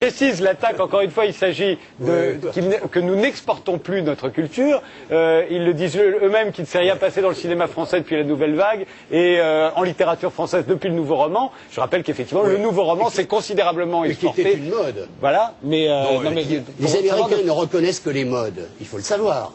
Précise l'attaque, encore une fois, il s'agit que nous n'exportons plus notre culture. Ils le disent eux-mêmes qu'il ne s'est rien passé dans le cinéma français depuis la Nouvelle Vague et en littérature française depuis le Nouveau Roman. Je rappelle qu'effectivement, le Nouveau Roman s'est considérablement exporté. Qui était une mode. Voilà, mais... les Américains ne reconnaissent que les modes, il faut le savoir.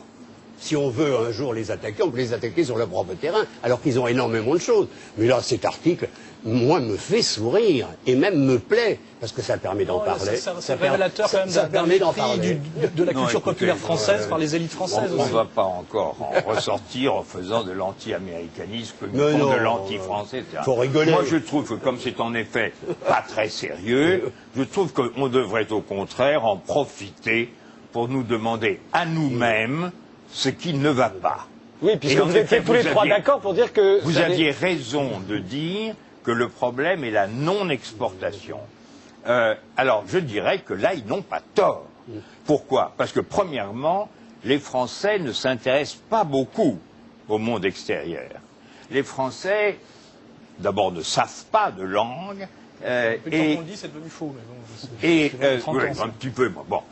Si on veut un jour les attaquer, on peut les attaquer sur leur propre terrain, alors qu'ils ont énormément de choses. Mais là, cet article, moi, me fait sourire, et même me plaît, parce que ça permet d'en parler. C'est révélateur quand même d'un mépris de la culture populaire française par les élites françaises. On ne va pas encore en ressortir en faisant de l'anti-américanisme, de l'anti-français, etc. Faut rigoler. Moi, je trouve que comme c'est en effet pas très sérieux, je trouve qu'on devrait au contraire en profiter pour nous demander à nous-mêmes ce qui ne va pas. Oui, puisque vous étiez tous les trois d'accord pour dire que... Vous aviez raison de dire que le problème est la non-exportation. Alors, je dirais que là, ils n'ont pas tort. Pourquoi? Parce que, premièrement, les Français ne s'intéressent pas beaucoup au monde extérieur. Les Français, d'abord, ne savent pas de langue. Et on le dit, c'est devenu faux. Oui, un petit peu, bon.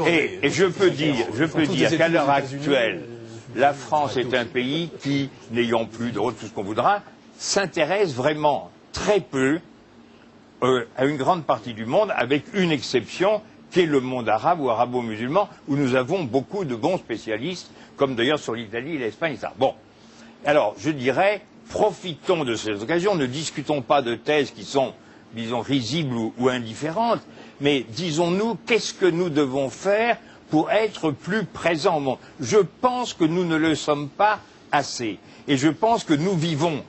Et je peux dire qu'à l'heure actuelle, la France est un pays qui, n'ayant plus de tout ce qu'on voudra, s'intéresse vraiment très peu à une grande partie du monde, avec une exception, qui est le monde arabe ou arabo-musulman, où nous avons beaucoup de bons spécialistes, comme d'ailleurs sur l'Italie, l'Espagne, etc. Bon, alors je dirais, profitons de cette occasion, ne discutons pas de thèses qui sont, disons, risibles ou indifférentes, mais disons-nous, qu'est-ce que nous devons faire pour être plus présents au monde? Je pense que nous ne le sommes pas assez. Et je pense que nous vivons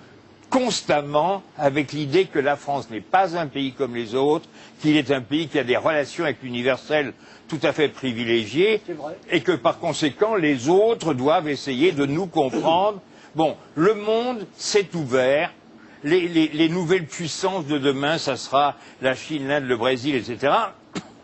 constamment avec l'idée que la France n'est pas un pays comme les autres, qu'il est un pays qui a des relations avec l'universel tout à fait privilégiées, et que par conséquent les autres doivent essayer de nous comprendre. Bon, le monde s'est ouvert, les nouvelles puissances de demain, ça sera la Chine, l'Inde, le Brésil, etc.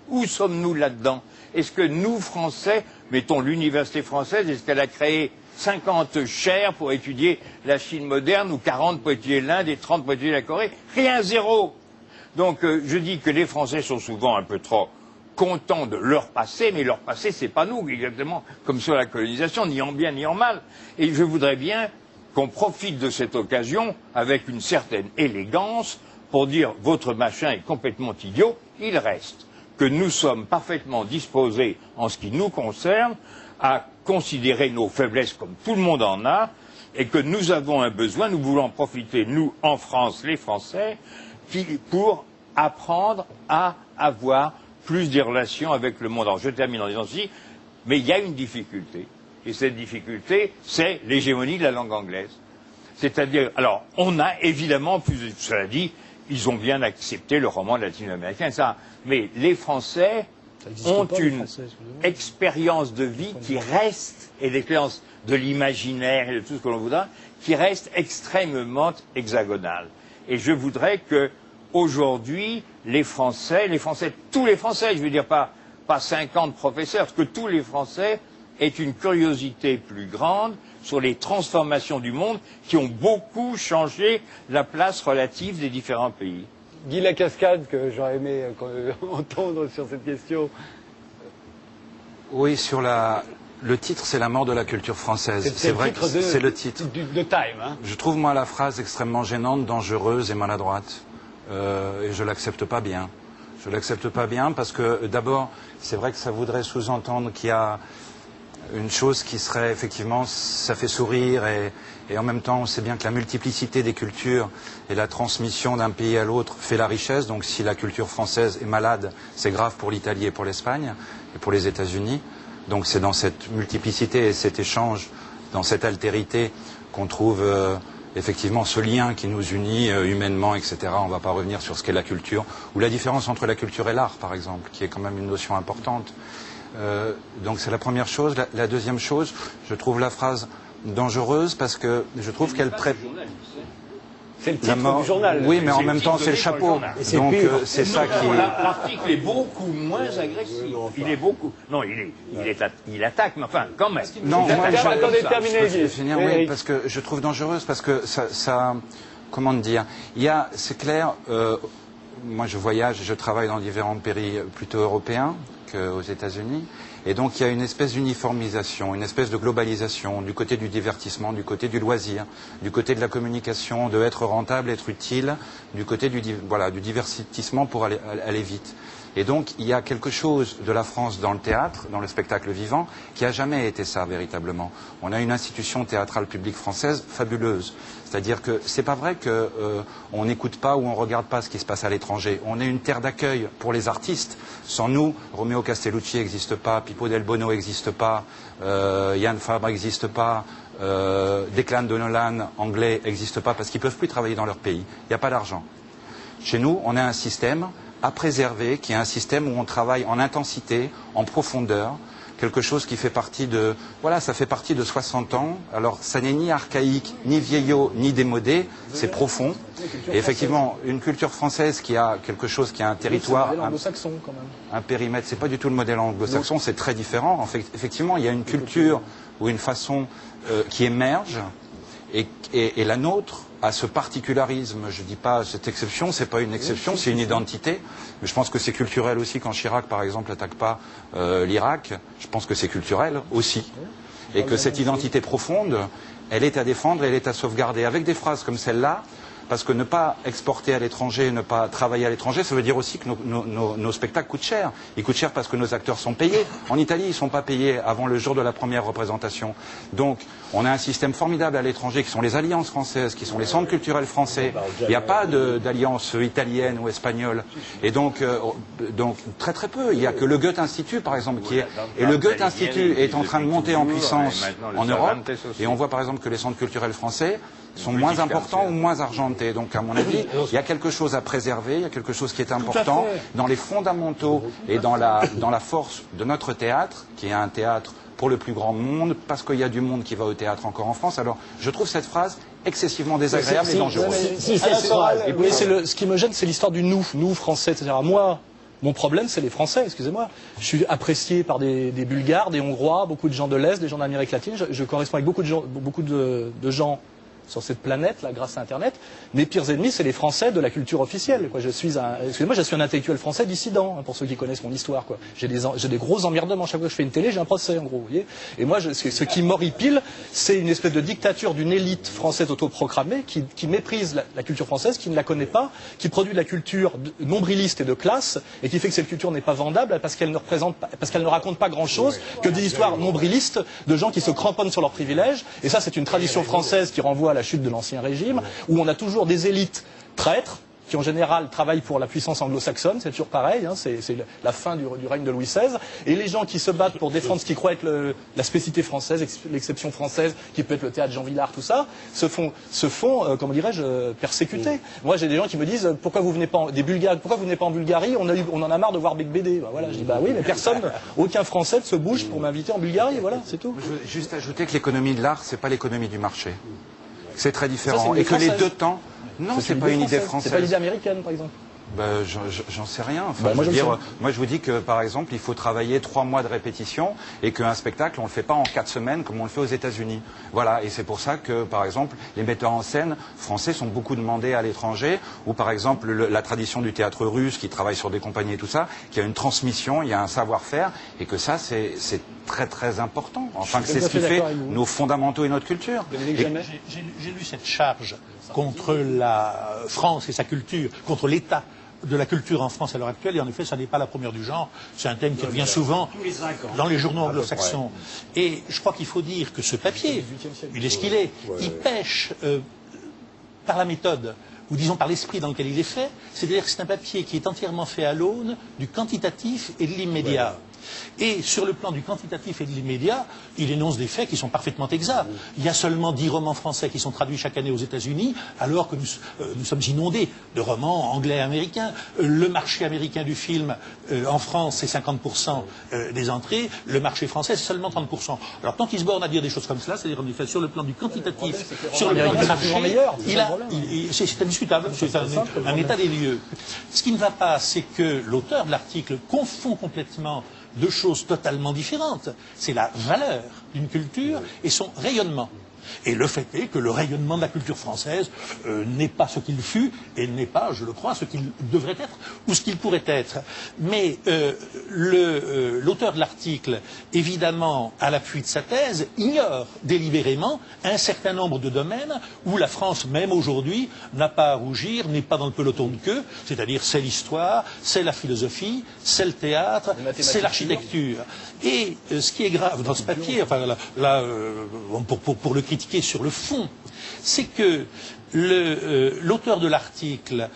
Où sommes-nous là-dedans? Est-ce que nous, Français, mettons l'université française, est-ce qu'elle a créé 50 chaires pour étudier la Chine moderne, ou 40 pour étudier l'Inde et 30 pour étudier la Corée? Rien, zéro. Donc je dis que les Français sont souvent un peu trop contents de leur passé, mais leur passé, c'est pas nous, exactement comme sur la colonisation, ni en bien ni en mal. Et je voudrais bien qu'on profite de cette occasion avec une certaine élégance pour dire votre machin est complètement idiot. Il reste que nous sommes parfaitement disposés, en ce qui nous concerne, à considérer nos faiblesses comme tout le monde en a, et que nous avons un besoin, nous voulons en profiter, nous, en France, les Français, pour apprendre à avoir plus de relations avec le monde. Alors je termine en disant ceci, mais il y a une difficulté, et cette difficulté, c'est l'hégémonie de la langue anglaise. C'est-à-dire, alors, on a évidemment, plus cela dit, ils ont bien accepté le roman latino-américain, ça, mais les Français ont une expérience de vie qui reste, et l'expérience de l'imaginaire et de tout ce que l'on voudra, qui reste extrêmement hexagonale. Et je voudrais que, aujourd'hui, les Français, tous les Français, je veux dire pas 50 professeurs, que tous les Français aient une curiosité plus grande sur les transformations du monde qui ont beaucoup changé la place relative des différents pays. Guy Lacascade, que j'aurais aimé entendre sur cette question. Oui, sur le titre, c'est la mort de la culture française. C'est vrai que c'est le titre. De Time. Hein. Je trouve, moi, la phrase extrêmement gênante, dangereuse et maladroite. Et je l'accepte pas bien. Je l'accepte pas bien parce que, d'abord, c'est vrai que ça voudrait sous-entendre qu'il y a une chose qui serait, effectivement, ça fait sourire et en même temps, on sait bien que la multiplicité des cultures et la transmission d'un pays à l'autre fait la richesse. Donc si la culture française est malade, c'est grave pour l'Italie et pour l'Espagne et pour les États-Unis. Donc c'est dans cette multiplicité et cet échange, dans cette altérité qu'on trouve effectivement ce lien qui nous unit humainement, etc. On ne va pas revenir sur ce qu'est la culture, ou la différence entre la culture et l'art, par exemple, qui est quand même une notion importante. Donc c'est la première chose. La deuxième chose, je trouve la phrase dangereuse parce que je trouve qu'elle traite... C'est le titre du journal. Oui, mais en même temps, c'est le chapeau. Donc c'est ça qui... L'article est beaucoup moins agressif. Il est beaucoup... Non, il attaque, mais enfin, quand même. Non, moi, attendez, terminez, Guy. Oui, parce que je trouve dangereuse, parce que ça comment dire, c'est clair, moi je voyage et je travaille dans différents pays plutôt européens qu'aux États-Unis. Et donc il y a une espèce d'uniformisation, une espèce de globalisation du côté du divertissement, du côté du loisir, du côté de la communication, de être rentable, être utile, du côté du divertissement pour aller vite. Et donc il y a quelque chose de la France dans le théâtre, dans le spectacle vivant, qui n'a jamais été ça véritablement. On a une institution théâtrale publique française fabuleuse. C'est-à-dire que c'est pas vrai qu'on n'écoute pas ou on regarde pas ce qui se passe à l'étranger. On est une terre d'accueil pour les artistes. Sans nous, Romeo Castellucci n'existe pas, Pippo del Bono n'existe pas, Yann Fabre n'existe pas, Declan Donnellan anglais n'existe pas parce qu'ils ne peuvent plus travailler dans leur pays. Il n'y a pas d'argent. Chez nous, on a un système à préserver, qui est un système où on travaille en intensité, en profondeur, quelque chose qui fait partie de... Voilà, ça fait partie de 60 ans. Alors, ça n'est ni archaïque, ni vieillot, ni démodé, c'est profond. Et effectivement, une culture française qui a quelque chose, qui a un territoire... C'est anglo-saxon, quand même. Un périmètre, c'est pas du tout le modèle anglo-saxon, c'est très différent. En fait, effectivement, il y a une culture ou une façon qui émerge, et la nôtre a ce particularisme. Je dis pas cette exception, c'est pas une exception, c'est une identité. Mais je pense que c'est culturel aussi quand Chirac, par exemple, n'attaque pas l'Irak. Je pense que c'est culturel aussi. Et que cette identité profonde, elle est à défendre, elle est à sauvegarder. Avec des phrases comme celle-là, parce que ne pas exporter à l'étranger, ne pas travailler à l'étranger, ça veut dire aussi que nos spectacles coûtent cher. Ils coûtent cher parce que nos acteurs sont payés. En Italie, ils ne sont pas payés avant le jour de la première représentation. Donc, on a un système formidable à l'étranger qui sont les alliances françaises, qui sont les centres culturels français. Il n'y a pas d'alliance italienne ou espagnole. Et donc très très peu. Il n'y a que le Goethe Institut, par exemple, qui est... Et le Goethe Institut est en train de monter en puissance en Europe. Et on voit, par exemple, que les centres culturels français sont moins importants ou moins argentés. Donc, à mon avis, il y a quelque chose à préserver, il y a quelque chose qui est important dans les fondamentaux et dans la force de notre théâtre, qui est un théâtre pour le plus grand monde, parce qu'il y a du monde qui va au théâtre encore en France. Alors, je trouve cette phrase excessivement désagréable et dangereuse. Ce qui me gêne, c'est l'histoire du nous français, etc. Moi, mon problème, c'est les Français, excusez-moi. Je suis apprécié par des Bulgares, des Hongrois, beaucoup de gens de l'Est, des gens d'Amérique latine. Je corresponds avec beaucoup de gens sur cette planète, là, grâce à Internet. Mes pires ennemis, c'est les Français de la culture officielle. Quoi. Excusez-moi, je suis un intellectuel français dissident, hein, pour ceux qui connaissent mon histoire. J'ai des gros emmerdements. Chaque fois que je fais une télé, j'ai un procès, en gros. Vous voyez. Et moi, ce qui m'horripile, c'est une espèce de dictature d'une élite française autoproclamée qui méprise la culture française, qui ne la connaît pas, qui produit de la culture nombriliste et de classe, et qui fait que cette culture n'est pas vendable parce qu'elle ne raconte pas grand-chose que des histoires nombrilistes de gens qui se cramponnent sur leurs privilèges. Et ça, c'est une tradition française qui renvoie à la chute de l'Ancien Régime, où on a toujours des élites traîtres, qui en général travaillent pour la puissance anglo-saxonne, c'est toujours pareil, hein, c'est la fin du règne de Louis XVI, et les gens qui se battent pour défendre ce qu'ils croient être la spécificité française, l'exception française, qui peut être le théâtre Jean Villard, tout ça, se font comment dirais-je, persécuter. Moi j'ai des gens qui me disent, pourquoi vous venez pas en Bulgarie, on en a marre de voir Bec BD. Ben, voilà, je dis, bah oui, mais aucun Français ne se bouge pour m'inviter en Bulgarie, voilà, c'est tout. Je veux juste ajouter que l'économie de l'art, c'est pas l'économie du marché. C'est très différent. Et que les deux temps... Non, c'est pas une idée française. C'est pas l'idée américaine, par exemple. Ben, j'en sais rien. Enfin, moi, je vous dis que, par exemple, il faut travailler 3 mois de répétition et qu'un spectacle, on le fait pas en 4 semaines comme on le fait aux États-Unis. Voilà. Et c'est pour ça que, par exemple, les metteurs en scène français sont beaucoup demandés à l'étranger, ou par exemple, la tradition du théâtre russe qui travaille sur des compagnies et tout ça, qui a une transmission, il y a un savoir-faire, et que ça, c'est très très important. Enfin, c'est ce qui fait nos fondamentaux et notre culture. J'ai lu cette charge contre la France et sa culture, contre l'État de la culture en France à l'heure actuelle, et en effet, ça n'est pas la première du genre. C'est un thème qui revient souvent dans les journaux anglo-saxons. Et je crois qu'il faut dire que ce papier, il est ce qu'il est, il pêche par la méthode, ou disons par l'esprit dans lequel il est fait, c'est-à-dire que c'est un papier qui est entièrement fait à l'aune du quantitatif et de l'immédiat. Et sur le plan du quantitatif et de l'immédiat, il énonce des faits qui sont parfaitement exacts. Il y a seulement 10 romans français qui sont traduits chaque année aux États-Unis, alors que nous sommes inondés de romans anglais et américains. Le marché américain du film en France, c'est 50% des entrées. Le marché français, c'est seulement 30%. Alors tant qu'il se borne à dire des choses comme cela, c'est-à-dire en effet sur le plan du quantitatif, sur le plan du marché, c'est indiscutable, c'est un état des lieux. Ce qui ne va pas, c'est que l'auteur de l'article confond complètement deux choses totalement différentes. C'est la valeur d'une culture et son rayonnement. Et le fait est que le rayonnement de la culture française n'est pas ce qu'il fut et n'est pas, je le crois, ce qu'il devrait être ou ce qu'il pourrait être. Mais l'auteur de l'article, évidemment, à l'appui de sa thèse, ignore délibérément un certain nombre de domaines où la France, même aujourd'hui, n'a pas à rougir, n'est pas dans le peloton de queue, c'est-à-dire c'est l'histoire, c'est la philosophie, c'est le théâtre, c'est l'architecture. Et ce qui est grave dans ce papier, enfin pour le critiquer sur le fond, c'est que l'auteur de l'article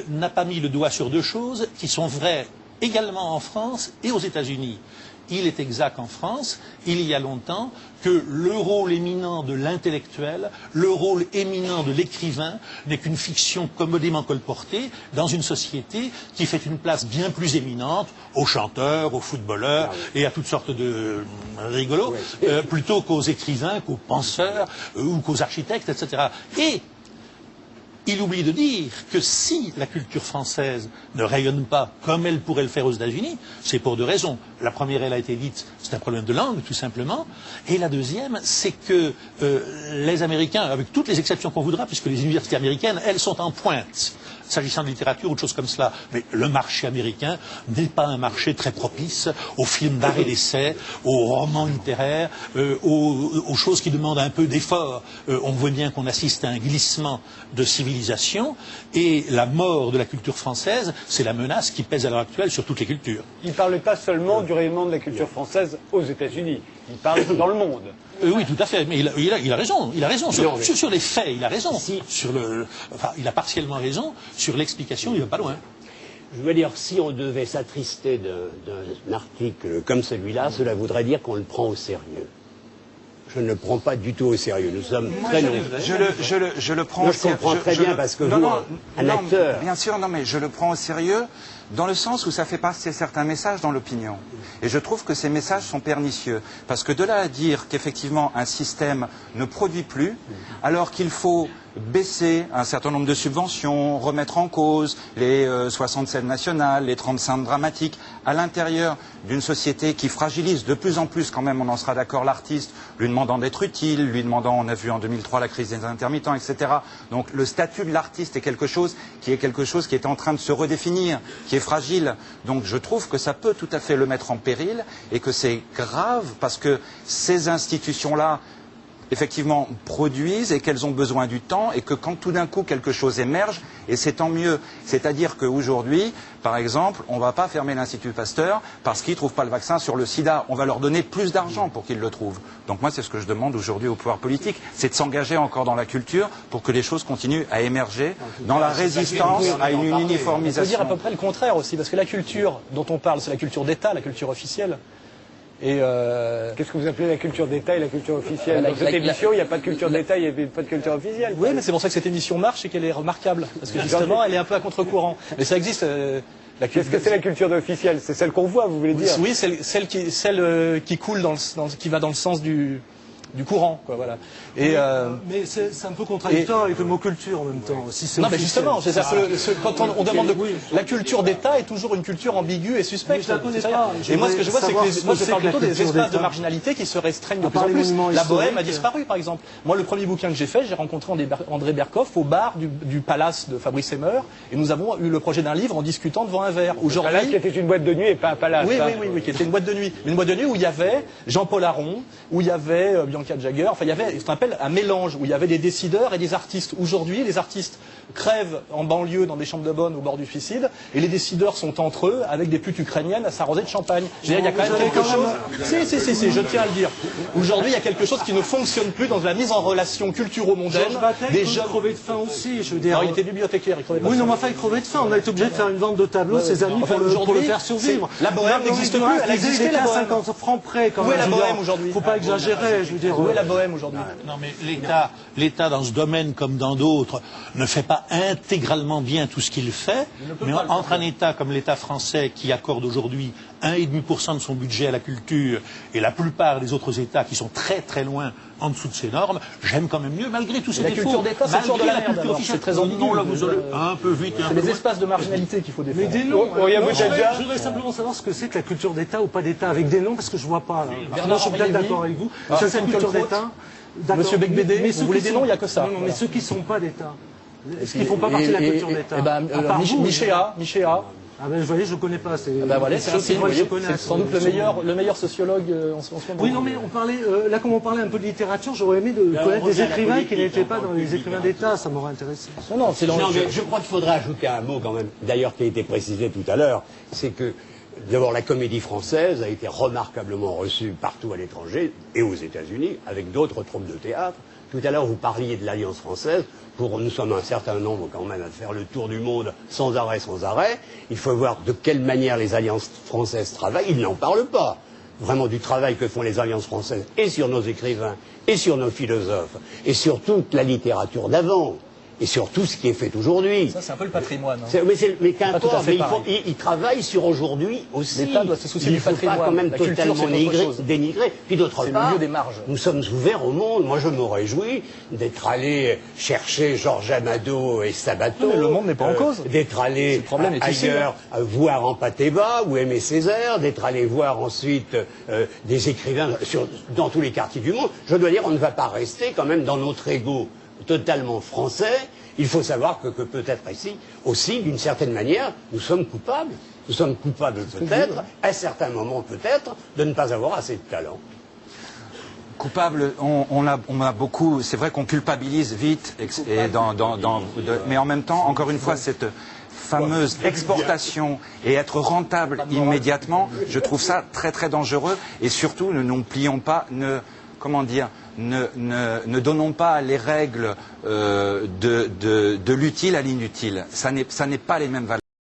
n'a pas mis le doigt sur deux choses qui sont vraies également en France et aux États-Unis. Il est exact en France, il y a longtemps, que le rôle éminent de l'intellectuel, le rôle éminent de l'écrivain n'est qu'une fiction commodément colportée dans une société qui fait une place bien plus éminente aux chanteurs, aux footballeurs et à toutes sortes de rigolos, plutôt qu'aux écrivains, qu'aux penseurs ou qu'aux architectes, etc. Et il oublie de dire que si la culture française ne rayonne pas comme elle pourrait le faire aux États-Unis, c'est pour deux raisons. La première, elle a été dite, c'est un problème de langue, tout simplement. Et la deuxième, c'est que les Américains, avec toutes les exceptions qu'on voudra, puisque les universités américaines, elles sont en pointe, s'agissant de littérature ou de choses comme cela. Mais le marché américain n'est pas un marché très propice aux films d'art et d'essai, aux romans littéraires, aux choses qui demandent un peu d'effort. On voit bien qu'on assiste à un glissement de civilisation et la mort de la culture française, c'est la menace qui pèse à l'heure actuelle sur toutes les cultures. Il ne parle pas seulement du rayonnement de la culture française aux États-Unis, il parle dans le monde. Oui, tout à fait, mais il a raison, il a raison. Sur les faits, il a raison. Enfin, il a partiellement raison. Sur l'explication, il ne va pas loin. Je veux dire, si on devait s'attrister d'un article comme celui-là, cela voudrait dire qu'on le prend au sérieux. Je ne le prends pas du tout au sérieux. Nous sommes très nombreux. Je le prends au sérieux. Je comprends très bien parce que vous, un acteur... Bien sûr, non, mais je le prends au sérieux dans le sens où ça fait passer certains messages dans l'opinion. Et je trouve que ces messages sont pernicieux. Parce que de là à dire qu'effectivement un système ne produit plus, alors qu'il faut baisser un certain nombre de subventions, remettre en cause les 60 scènes nationales, les 35 dramatiques, à l'intérieur d'une société qui fragilise de plus en plus, quand même, on en sera d'accord, l'artiste, lui demandant d'être utile, lui demandant, on a vu en 2003 la crise des intermittents, etc. Donc le statut de l'artiste est quelque chose qui est en train de se redéfinir, qui est fragile. Donc je trouve que ça peut tout à fait le mettre en péril et que c'est grave parce que ces institutions-là effectivement produisent et qu'elles ont besoin du temps et que quand tout d'un coup quelque chose émerge, et c'est tant mieux. C'est-à-dire qu'aujourd'hui, par exemple, on ne va pas fermer l'Institut Pasteur parce qu'ils ne trouvent pas le vaccin sur le sida. On va leur donner plus d'argent pour qu'ils le trouvent. Donc moi, c'est ce que je demande aujourd'hui au pouvoir politique, c'est de s'engager encore dans la culture pour que les choses continuent à émerger dans la résistance à une uniformisation. On peut dire à peu près le contraire aussi, parce que la culture dont on parle, c'est la culture d'État, la culture officielle. Et qu'est-ce que vous appelez la culture d'État et la culture officielle? Dans cette émission, il n'y a pas de culture d'État, il n'y a pas de culture officielle. Oui, mais c'est pour ça que cette émission marche et qu'elle est remarquable. Parce que justement, elle est un peu à contre-courant. Mais ça existe. Qu'est-ce que c'est la culture officielle? C'est celle qu'on voit, vous voulez dire? Oui, celle qui coule, qui va dans le sens du courant, quoi, voilà. Et mais c'est un peu contradictoire avec le mot culture en même temps. Si non, mais justement, c'est ça. Quand on demande la culture d'État est toujours une culture ambiguë et suspecte. Je la connais pas. Et moi, ce que je vois, c'est que moi, je parle plutôt des espaces de marginalité qui se restreignent de plus en plus. La Bohème a disparu, par exemple. Moi, le premier bouquin que j'ai fait, j'ai rencontré André Berkoff au bar du Palace de Fabrice Emmer, et nous avons eu le projet d'un livre en discutant devant un verre. Aujourd'hui, Palace qui était une boîte de nuit et pas un palace. Oui, qui était une boîte de nuit. Une boîte de nuit où il y avait Jean-Paul Aron, où il y avait Bianca Jagger. Enfin, il y avait ce qu'on appelle un mélange où il y avait des décideurs et des artistes. Aujourd'hui, les artistes crèvent en banlieue dans des chambres de bonne au bord du suicide et les décideurs sont entre eux avec des putes ukrainiennes à s'arroser de champagne. Je veux dire, il y a quand même quelque chose... Si, je tiens à le dire. Aujourd'hui, il y a quelque chose qui ne fonctionne plus dans la mise en relation culturo-mondaine. Des jeunes crevés de faim aussi, je veux dire. Alors, il était bibliothécaire, il crevait pas de faim. Oui, non, mais enfin, il crevait de faim. On a été obligé de faire une vente de tableaux, ses amis, pour le faire survivre. La Bohème n'existe plus, elle existait, la Bohème. 50 francs près, quand même. Où est la Bohème aujourd'hui? Faut pas exagérer, je veux dire. Où est la Bohème aujourd'hui? Non, mais l'État, dans ce domaine comme dans d'autres, ne fait pas intégralement bien tout ce qu'il fait, mais entre un État comme l'État français qui accorde aujourd'hui 1,5% de son budget à la culture et la plupart des autres États qui sont très très loin en dessous de ces normes, j'aime quand même mieux, malgré tous ces défauts. La culture d'État, c'est toujours de la merde, alors. C'est très ambigu. Non, là, vous allez un peu vite. C'est les espaces de marginalité qu'il faut défendre. Mais des noms. Je voudrais simplement savoir ce que c'est que la culture d'État ou pas d'État, avec des noms, parce que je vois pas, là. Bernard Je suis peut-être d'accord avec vous. C'est la culture d'État. Monsieur Becbédé, vous voulez des noms, il n'y a que ça. Non, mais ceux qui ne sont pas d'État, est-ce qu'ils ne font pas partie de la culture d'État? Michéa. Ah ben, vous voyez, je ne connais pas. Voilà, c'est sans doute le meilleur sociologue en ce moment. Oui, non, mais on parlait, là, comme on parlait un peu de littérature, j'aurais aimé de connaître des écrivains qui n'étaient pas dans les écrivains d'État, ça m'aurait intéressé. Non, mais je crois qu'il faudrait ajouter un mot quand même, d'ailleurs qui a été précisé tout à l'heure, c'est que d'abord la comédie française a été remarquablement reçue partout à l'étranger et aux États-Unis, avec d'autres troupes de théâtre. Tout à l'heure, vous parliez de l'Alliance française. Nous sommes un certain nombre quand même à faire le tour du monde sans arrêt. Il faut voir de quelle manière les alliances françaises travaillent. Ils n'en parlent pas. Vraiment du travail que font les alliances françaises et sur nos écrivains et sur nos philosophes et sur toute la littérature d'avant. Et sur tout ce qui est fait aujourd'hui. Ça, c'est un peu le patrimoine. Mais qu'importe, il travaille sur aujourd'hui aussi. L'État doit se soucier du patrimoine. Il ne faut pas quand même totalement dénigrer. Puis d'autre part, le lieu des marges. Nous sommes ouverts au monde. Moi, je me réjouis d'être allé chercher Georges Amado et Sabato. Mais le monde n'est pas en cause. D'être allé ailleurs voir Ampateba ou Aimé Césaire, d'être allé voir ensuite des écrivains dans tous les quartiers du monde. Je dois dire, on ne va pas rester quand même dans notre ego totalement français. Il faut savoir que peut-être ici, aussi, d'une certaine manière, nous sommes coupables. Nous sommes coupables peut-être, à certains moments peut-être, de ne pas avoir assez de talent. Coupable, on a beaucoup. C'est vrai qu'on culpabilise vite, mais en même temps, encore une fois, cette fameuse exportation et être rentable immédiatement, je trouve ça très très dangereux. Et surtout, ne nous plions pas, ne donnons pas les règles de l'utile à l'inutile. Ça n'est pas les mêmes valeurs.